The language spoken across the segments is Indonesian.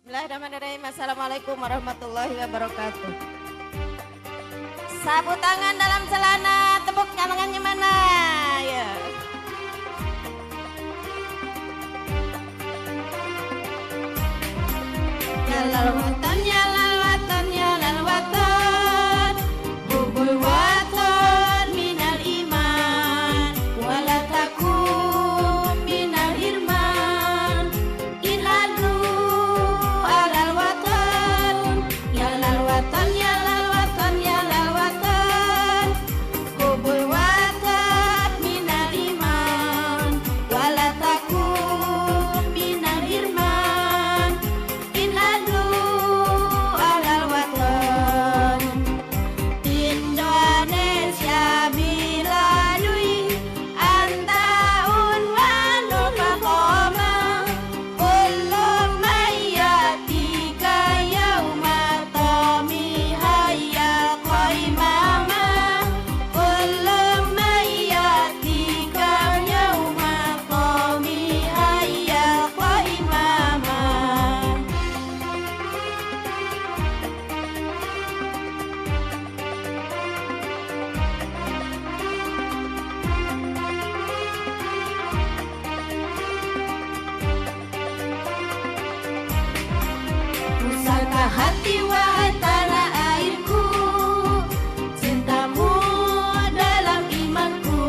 Bismillahirrahmanirrahim. Assalamualaikum warahmatullahi wabarakatuh. Sapu tangan dalam celana, tepuk tangannya mana? Ya. Lalawatan, ya lalawatan, ya lalawatan, bubul waton minal iman, wala takum minal irman, iladu alal watan, ya lalawatan, ya lalawatan, ya lalawatan, bubul waton minal iman, wala takum minal irman, iladu alal watan. Indonesia biladui antaun wa nufakoma kullu mayyatika yauma tomi hayya qaimama kullu mayyatika yauma tomi hayya qaimama. Pusaka hati wahai tanah airku, cintamu dalam imanku,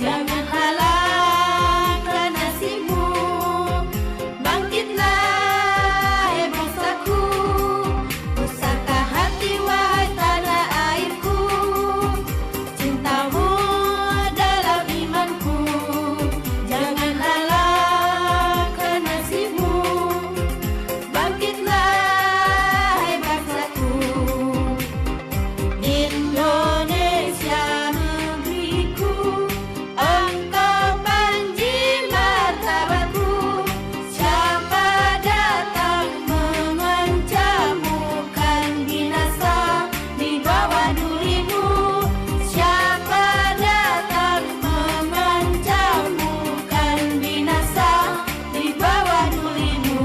jangan halang nasibmu, bangkitlah hai bangsaku. Pusaka hati wahai tanah airku, cintamu dalam imanku, jangan halang nasibmu, bangkitlah hai bangsaku. Indonesia negeriku, engkau panji martabatku, siapa datang mengancammu kan binasa di bawah durimu, siapa datang mengancammu kan binasa di bawah durimu.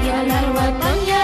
Ya lal watan, ya